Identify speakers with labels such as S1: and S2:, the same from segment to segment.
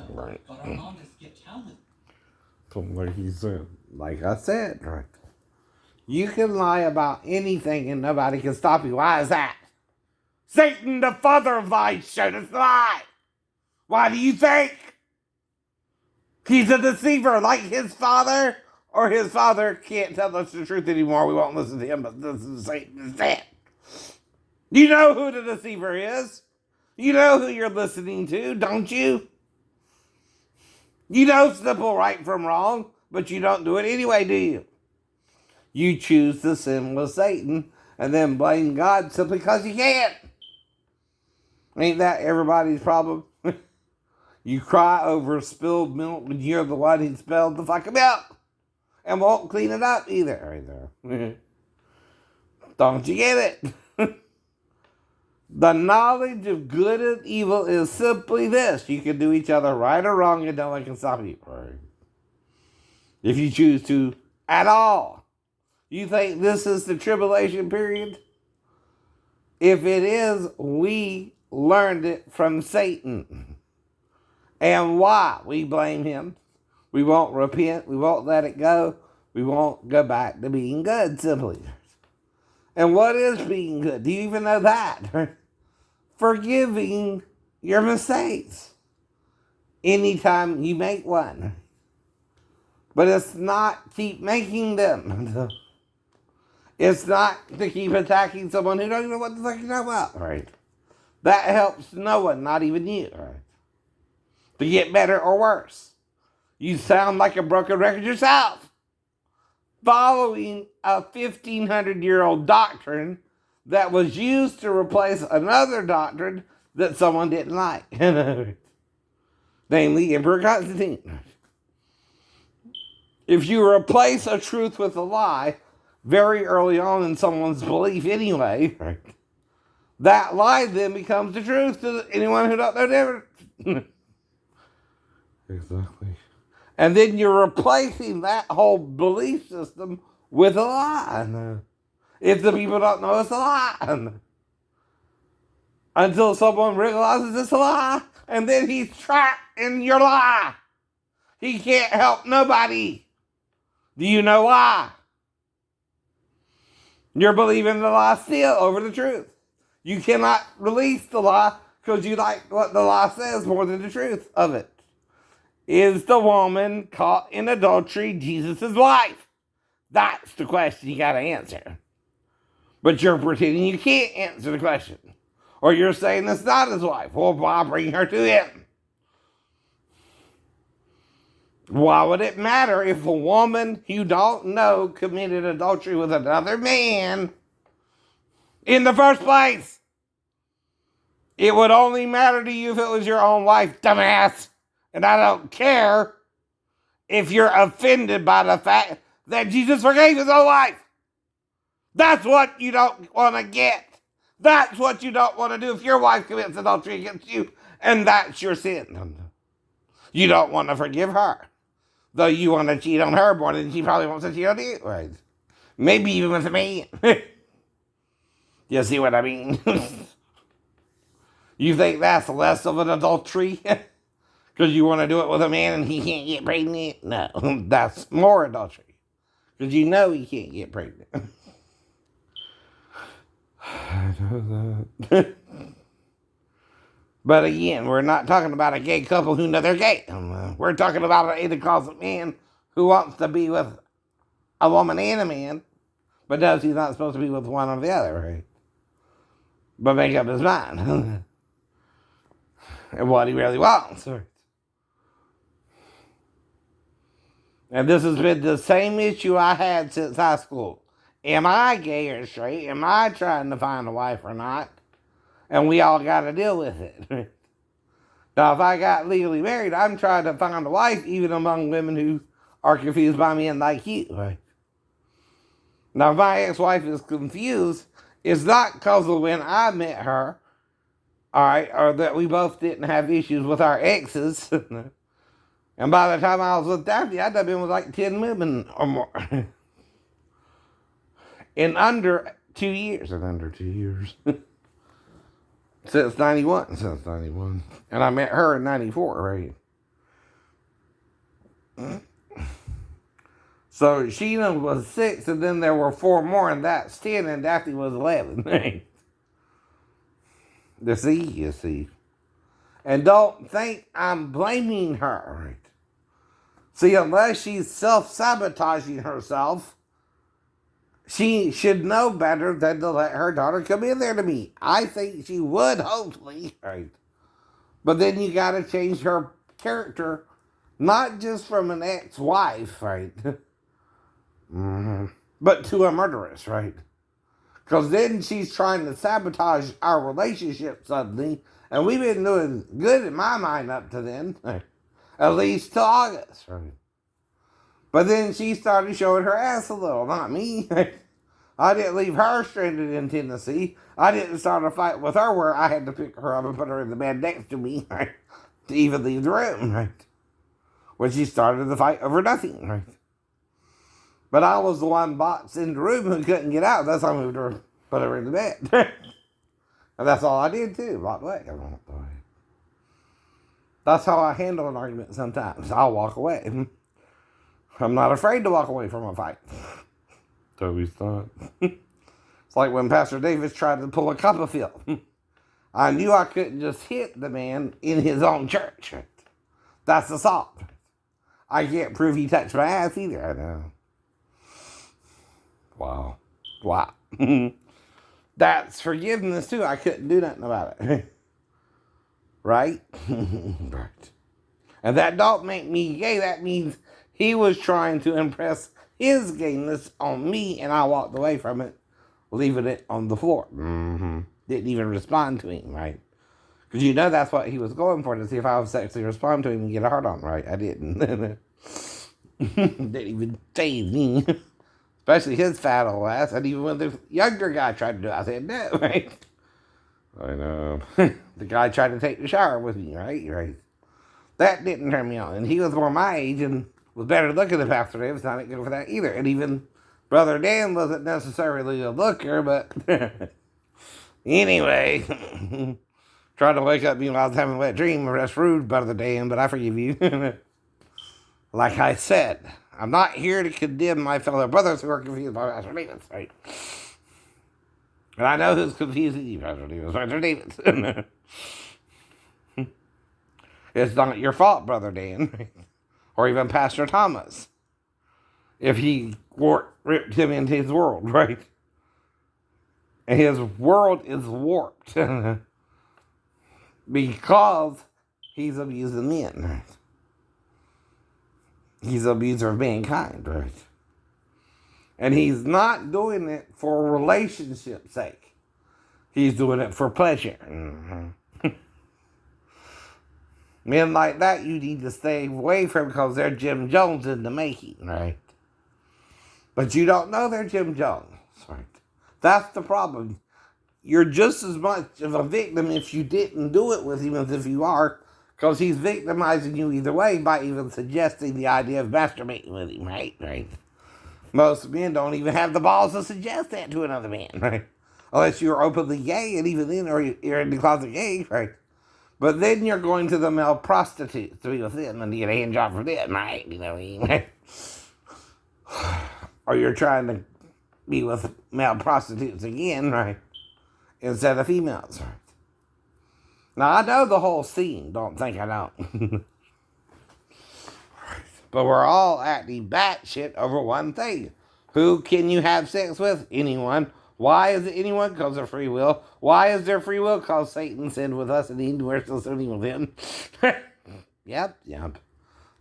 S1: Right. From what he said. Like I said, right. You can lie about anything and nobody can stop you. Why is that? Satan, the father of lies, showed us the lie. Why do you think? He's a deceiver like his father, or his father can't tell us the truth anymore. We won't listen to him, but this is Satan instead. You know who the deceiver is. You know who you're listening to, don't you? You know simple right from wrong, but you don't do it anyway, do you? You choose to sin with Satan and then blame God simply because you can't. Ain't that everybody's problem? You cry over spilled milk when you're the one who spilled the fucking milk and won't clean it up either. Don't you get it? The knowledge of good and evil is simply this. You can do each other right or wrong and no one can stop you. Right? If you choose to at all. You think this is the tribulation period? If it is, we learned it from Satan. And why? We blame him. We won't repent. We won't let it go. We won't go back to being good, simply. And what is being good? Do you even know that? Forgiving your mistakes anytime you make one. But it's not keep making them. It's not to keep attacking someone who don't even know what the fuck you're talking about. Right. That helps no one, not even you. Right. To get better or worse. You sound like a broken record yourself. Following a 1,500-year-old doctrine that was used to replace another doctrine that someone didn't like. Namely, Emperor Constantine. If you replace a truth with a lie very early on in someone's belief anyway, right, that lie then becomes the truth to anyone who don't know different. Exactly. And then you're replacing that whole belief system with a lie. If the people don't know it's a lie. Until someone realizes it's a lie, and then he's trapped in your lie. He can't help nobody. Do you know why? You're believing the lie still over the truth. You cannot release the lie because you like what the lie says more than the truth of it. Is the woman caught in adultery Jesus' wife? That's the question you gotta answer. But you're pretending you can't answer the question. Or you're saying it's not his wife. Well, why bring her to him? Why would it matter if a woman you don't know committed adultery with another man in the first place? It would only matter to you if it was your own wife, dumbass. And I don't care if you're offended by the fact that Jesus forgave his own wife. That's what you don't want to get. That's what you don't want to do if your wife commits adultery against you, and that's your sin. You don't want to forgive her. Though you want to cheat on her more than she probably wants to cheat on you. Right? Maybe even with me. You see what I mean? You think that's less of an adultery? Because you want to do it with a man and he can't get pregnant? No, that's more adultery. Because you know he can't get pregnant. I know that. But again, we're not talking about a gay couple who know they're gay. We're talking about an either-closet man who wants to be with a woman and a man, but knows he's not supposed to be with one or the other, right? But make up his mind. And what he really wants. Right? And this has been the same issue I had since high school. Am I gay or straight? Am I trying to find a wife or not? And we all got to deal with it. Now, if I got legally married, I'm trying to find a wife, even among women who are confused by men like you. Right? Now, if my ex-wife is confused, it's not because of when I met her, all right, or that we both didn't have issues with our exes. And by the time I was with Daphne, I'd have been with like 10 women or more. In under 2 years. In under 2 years. Since 91. Since 91. And I met her in 94, right? So Sheena was 6, and then there were 4 more, and that's 10, and Daphne was 11. Right? You see. And don't think I'm blaming her, right? See, unless she's self-sabotaging herself, she should know better than to let her daughter come in there to me. I think she would, hopefully, right? But then you gotta change her character, not just from an ex-wife, right? But to a murderess, right? Because then she's trying to sabotage our relationship suddenly, and we've been doing good in my mind up to then, right? At least till August, right? But then she started showing her ass a little, not me. I didn't leave her stranded in Tennessee. I didn't start a fight with her where I had to pick her up and put her in the bed next to me, right? To even leave the room, right? When she started the fight over nothing, right? But I was the one boxed in the room who couldn't get out. That's why I moved her, put her in the bed. And that's all I did too, walk away. That's how I handle an argument sometimes. I'll walk away. I'm not afraid to walk away from a fight. Toby's thought. It's like when Pastor Davis tried to pull a Copperfield. I knew I couldn't just hit the man in his own church. That's assault. I can't prove he touched my ass either. I know. Wow. That's forgiveness too. I couldn't do nothing about it. Right? Right. And that don't make me gay. That means he was trying to impress his gayness on me, and I walked away from it, leaving it on the floor. Didn't even respond to him, right? Because you know that's what he was going for, to see if I would sexually respond to him and get a heart on, right? I didn't. Didn't even say anything. Especially his fat old ass. And even when the younger guy tried to do it, I said no, right? I know. The guy tried to take the shower with me, right? That didn't turn me on. And he was more my age and was better looking than Pastor Davis. I didn't go for that either. And even Brother Dan wasn't necessarily a looker, but anyway. Tried to wake up while I was having a wet dream. That's rude, Brother Dan, but I forgive you. Like I said, I'm not here to condemn my fellow brothers who are confused by Pastor Davis, right? And I know who's confusing you, Pastor Davis. Pastor Davis. It's not your fault, Brother Dan. Or even Pastor Thomas. If he ripped him into his world, right? And his world is warped. Because he's abusing men, right? He's an abuser of mankind, right? And he's not doing it for relationship's sake. He's doing it for pleasure. Men like that you need to stay away from because they're Jim Jones in the making, right? But you don't know they're Jim Jones, right? That's the problem. You're just as much of a victim if you didn't do it with him as if you are, because he's victimizing you either way by even suggesting the idea of masturbating with him, right? Most men don't even have the balls to suggest that to another man, right? Unless you're openly gay, and even then, or you're in the closet gay, right? But then you're going to the male prostitutes to be with them and to get a hand job from them, right? You know what I mean? Or you're trying to be with male prostitutes again, right? Instead of females, right? Now, I know the whole scene. Don't think I don't. But we're all acting batshit over one thing. Who can you have sex with? Anyone. Why is it anyone? Because of free will. Why is there free will? Because Satan sinned with us and we're still sinning with him. Yep.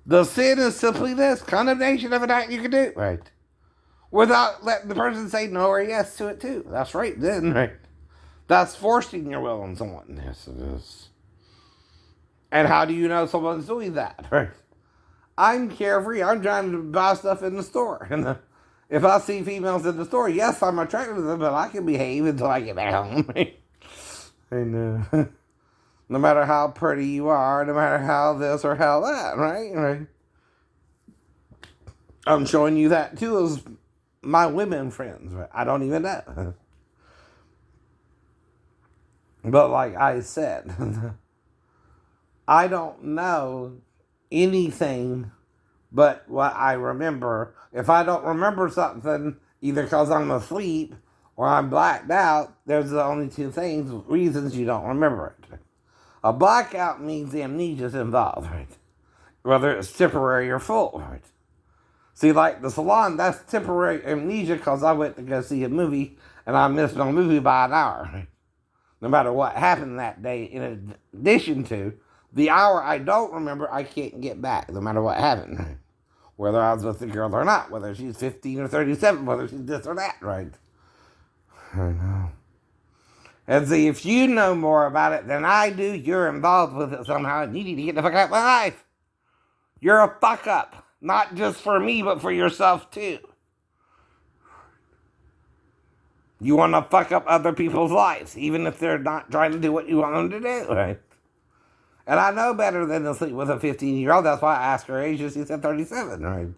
S1: The sin is simply this. Condemnation of an act you can do. Right. Without letting the person say no or yes to it too. That's right then. Right. That's forcing your will on someone. Yes, it is. And how do you know someone's doing that? Right? I'm carefree. I'm trying to buy stuff in the store. And if I see females in the store, yes, I'm attracted to them, but I can behave until I get back home. And no matter how pretty you are, no matter how this or how that, right? I'm showing you that too as my women friends. Right? I don't even know. But like I said, I don't know anything but what I remember. If I don't remember something, either because I'm asleep or I'm blacked out, there's the only two reasons you don't remember it. A blackout means amnesia's involved, right? Whether it's temporary or full, right? See, like the salon, that's temporary amnesia because I went to go see a movie and I missed my movie by an hour. Right? No matter what happened that day, in addition to the hour I don't remember, I can't get back, no matter what happened. Right? Whether I was with the girl or not, whether she's 15 or 37, whether she's this or that, right? I know. And see, if you know more about it than I do, you're involved with it somehow, and you need to get the fuck out of my life. You're a fuck up. Not just for me, but for yourself too. You want to fuck up other people's lives, even if they're not trying to do what you want them to do, right? And I know better than to sleep with a 15-year-old. That's why I asked her age, and she said 37, right?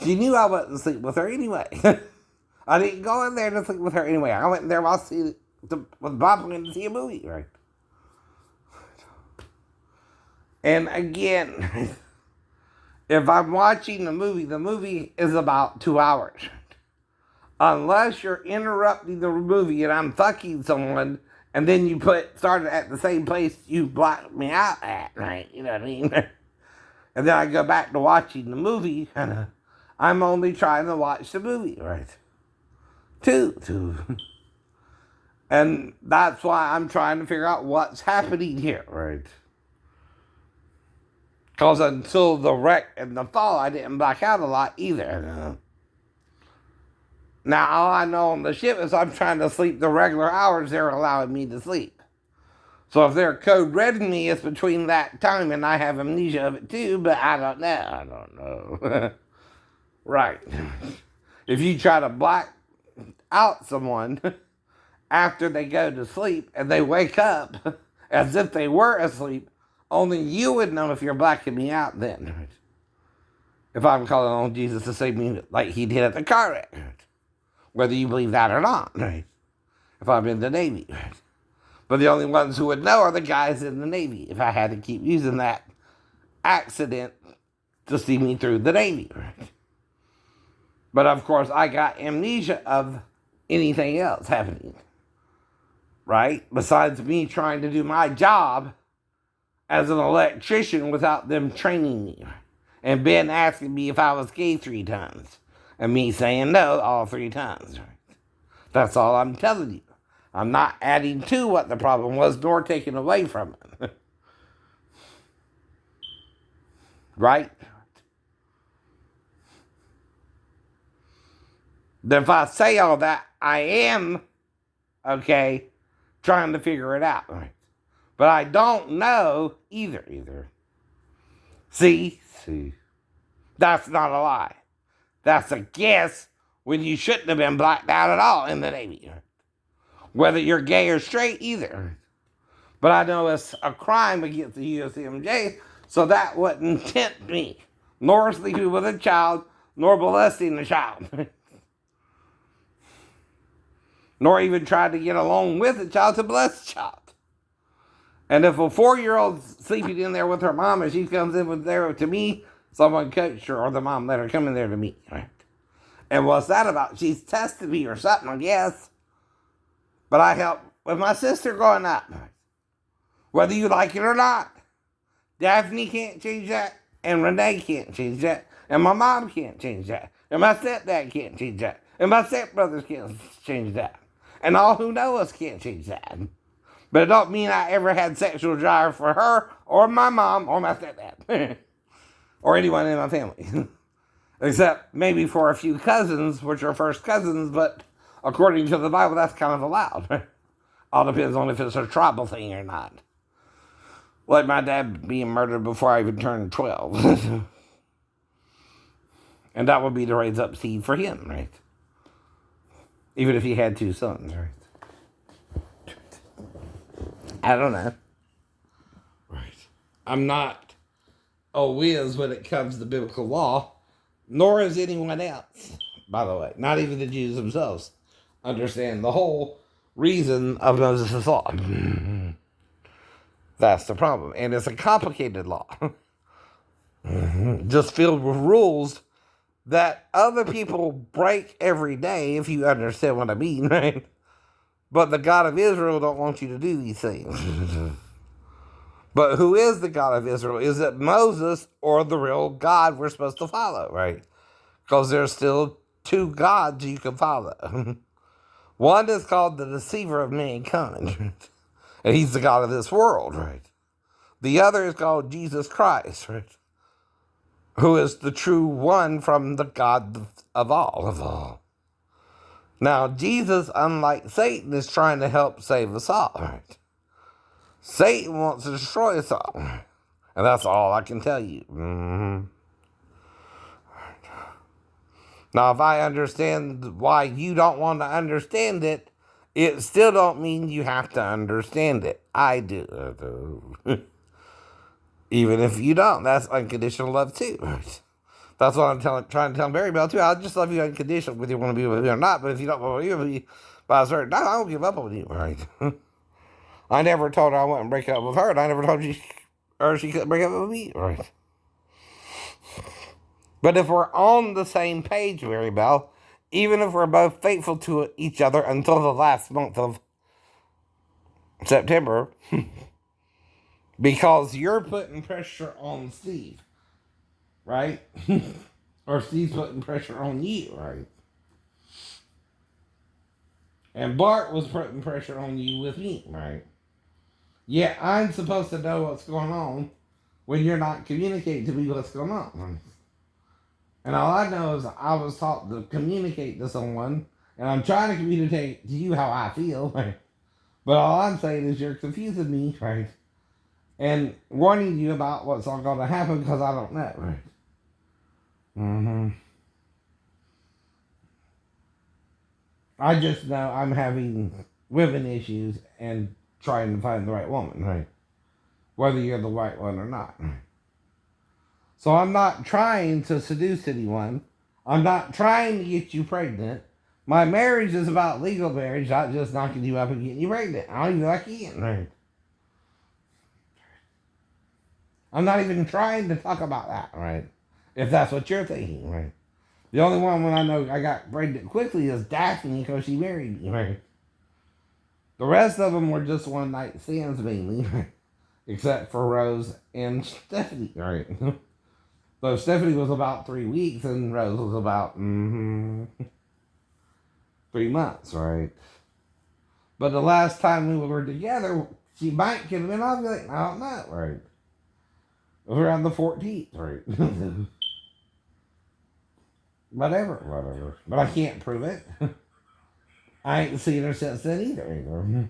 S1: She knew I wouldn't sleep with her anyway. I didn't go in there to sleep with her anyway. I went in there with Bob went to see a movie, right? And again, if I'm watching the movie is about 2 hours. Unless you're interrupting the movie and I'm fucking someone, and then you started at the same place you blocked me out at, right? You know what I mean? And then I go back to watching the movie, and I'm only trying to watch the movie, right? Two. And that's why I'm trying to figure out what's happening here, right? Because until the wreck and the fall, I didn't black out a lot either. Now, all I know on the ship is I'm trying to sleep the regular hours they're allowing me to sleep. So if they're code redding me, it's between that time and I have amnesia of it too, but I don't know. Right. If you try to black out someone after they go to sleep and they wake up as if they were asleep, only you would know if you're blacking me out then. If I'm calling on Jesus to save me like he did at the car wreck. Whether you believe that or not, right? If I'm in the Navy, right? But the only ones who would know are the guys in the Navy, if I had to keep using that accident to see me through the Navy, right? But of course, I got amnesia of anything else happening, right? Besides me trying to do my job as an electrician without them training me. And Ben asking me if I was gay 3 times. And me saying no all 3 times. That's all I'm telling you. I'm not adding to what the problem was, nor taking away from it. Right? Then if I say all that, I am, okay, trying to figure it out. Right? But I don't know either. See? That's not a lie. That's a guess when you shouldn't have been blacked out at all in the Navy. Whether you're gay or straight, either. But I know it's a crime against the USMJ, so that wouldn't tempt me. Nor sleeping with a child, nor molesting a child. Nor even trying to get along with a child to molest a child. And if a 4-year-old's sleeping in there with her mom and she comes in there to me, someone coached her or the mom let her come in there to me, right? And what's that about? She's tested me or something, I guess. But I helped with my sister growing up. Whether you like it or not. Daphne can't change that. And Renee can't change that. And my mom can't change that. And my stepdad can't change that. And my stepbrothers can't change that. And all who know us can't change that. But it don't mean I ever had sexual drive for her or my mom or my stepdad. Or anyone in my family. Except maybe for a few cousins, which are first cousins, but according to the Bible, that's kind of allowed. All depends on if it's a tribal thing or not. Like my dad being murdered before I even turned 12. And that would be to raise up seed for him, right? Even if he had 2 sons, right? I don't know. Right. I'm not a whiz when it comes to biblical law, nor is anyone else, by the way. Not even the Jews themselves understand the whole reason of Moses' law. That's the problem. And it's a complicated law. Just filled with rules that other people break every day, if you understand what I mean, right? But the God of Israel don't want you to do these things. But who is the God of Israel? Is it Moses or the real God we're supposed to follow, right? Because there's still two gods you can follow. One is called the deceiver of mankind, and he's the God of this world, right? The other is called Jesus Christ, right? Who is the true one from the God of all. Now, Jesus, unlike Satan, is trying to help save us all, right? Satan wants to destroy us all. And that's all I can tell you. Now, if I understand why you don't want to understand it, it still don't mean you have to understand it. I do. Even if you don't, that's unconditional love too. That's what I'm trying to tell Mary Bell too. I'll just love you unconditional, whether you want to be with me or not. But if you don't want to be with me by a certain time, I won't give up on you, right? I never told her I wouldn't break up with her, and I never told her she couldn't break up with me, right? But if we're on the same page, Mary Bell, even if we're both faithful to each other until the last month of September, because you're putting pressure on Steve, right? Or Steve's putting pressure on you, right? And Bart was putting pressure on you with me, right? Yeah, I'm supposed to know what's going on when you're not communicating to me what's going on. Right? And all I know is I was taught to communicate to someone, and I'm trying to communicate to you how I feel, right? But all I'm saying is you're confusing me, right? And warning you about what's all going to happen because I don't know, right? I just know I'm having women issues and trying to find the right woman, right? Whether you're the right one or not. So I'm not trying to seduce anyone. I'm not trying to get you pregnant. My marriage is about legal marriage, not just knocking you up and getting you pregnant. I don't even know I can, right? I'm not even trying to talk about that, right? If that's what you're thinking, right? The only one when I know I got pregnant quickly is Daphne because she married me, right? The rest of them were just one night stands mainly, right? Except for Rose and Stephanie, right? So Stephanie was about 3 weeks and Rose was about 3 months, right? But the last time we were together, she might have been ovulating. I don't know, right? It was around the 14th, right? whatever. But I can't prove it. I ain't seen her since then either.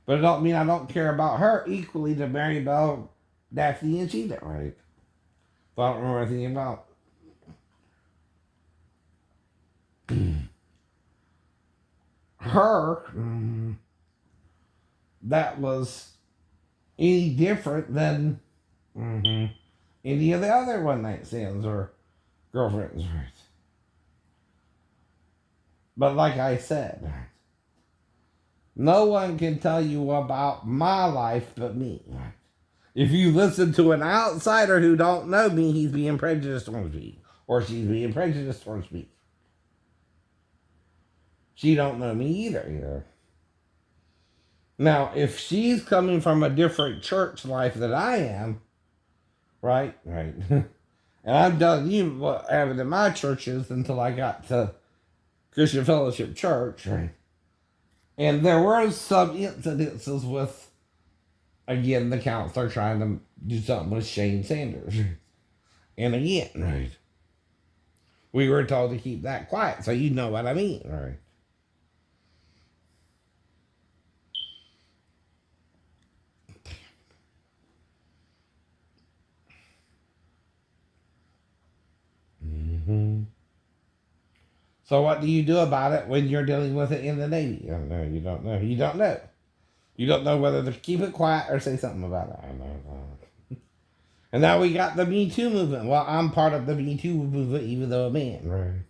S1: But it don't mean I don't care about her equally to Mary Bell, Daphne, and Sheila, right? So I don't remember anything about her that was any different than any of the other one night stands or girlfriends, right? But like I said, no one can tell you about my life but me. If you listen to an outsider who don't know me, he's being prejudiced towards me. Or she's being prejudiced towards me. She don't know me either. Now, if she's coming from a different church life than I am, right? And I'm telling you what happened in my churches until I got to Christian Fellowship Church, right? And there were some incidences with, again, the counselor trying to do something with Shane Sanders. And again, right? We were told to keep that quiet, so you know what I mean, right? So what do you do about it when you're dealing with it in the Navy? You don't know. You don't know whether to keep it quiet or say something about it. I don't know. And now we got the Me Too movement. Well, I'm part of the Me Too movement, even though a man. Right.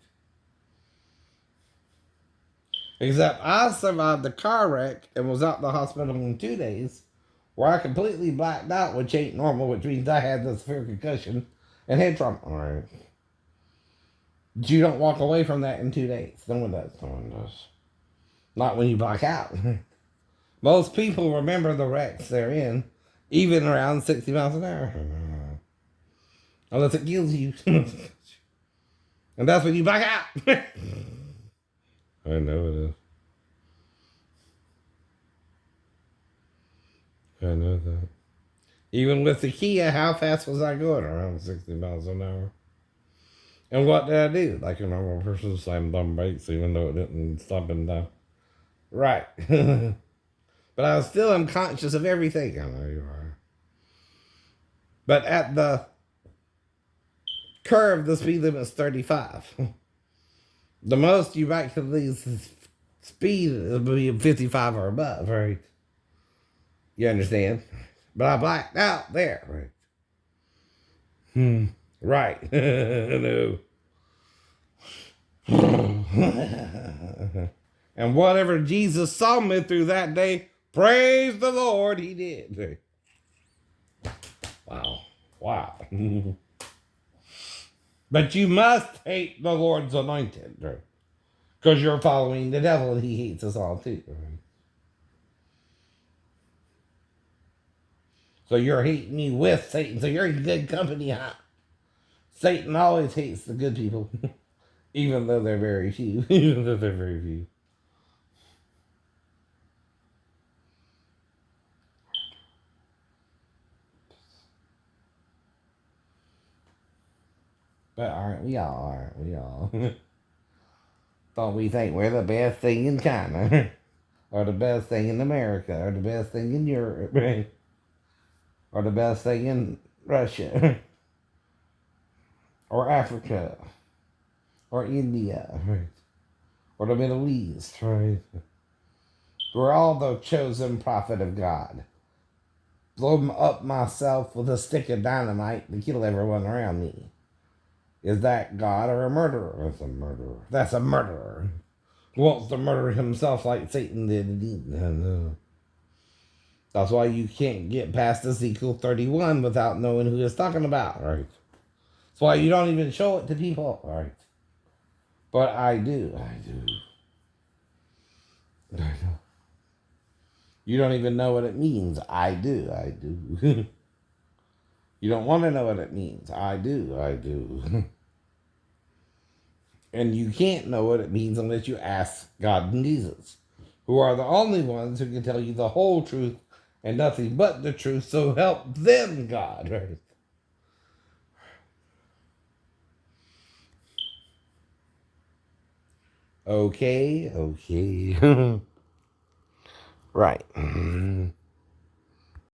S1: Except I survived the car wreck and was out the hospital in 2 days, where I completely blacked out, which ain't normal, which means I had the severe concussion and head trauma. All right. But you don't walk away from that in 2 days. No one does. No one does. Not when you black out. Most people remember the wrecks they're in, even around 60 miles an hour. Unless it kills you. And that's when you black out. I know it is. I know that. Even with the Kia, how fast was I going? Around 60 miles an hour. And what did I do? Like a normal person, slammed on brakes, even though it didn't stop and down. Right. But I was still unconscious of everything. I know you are. But at the curve, the speed limit is 35. The most you might can lose speed will be 55 or above, right? You understand? But I blacked out there, right? Right. No. And whatever Jesus saw me through that day, praise the Lord, he did. Wow. Wow. But you must hate the Lord's anointed, because you're following the devil and he hates us all too. So you're hating me with Satan. So you're in good company, huh? Satan always hates the good people, even though they're very few. Even though they're very few. But aren't we all? Aren't we all? Don't we think we're the best thing in China, or the best thing in America, or the best thing in Europe, or the best thing in Russia, or Africa, or India, or the Middle East, right? We're all the chosen prophet of God. Blow up myself with a stick of dynamite to kill everyone around me. Is that God or a murderer? That's a murderer. That's a murderer. Who wants to murder himself like Satan did? No. That's why you can't get past Ezekiel 31 without knowing who it's talking about, right? That's why you don't even show it to people, right? But I do. You don't even know what it means. I do. You don't want to know what it means. I do. And you can't know what it means unless you ask God and Jesus, who are the only ones who can tell you the whole truth and nothing but the truth. So help them, God. Right? Okay. Right.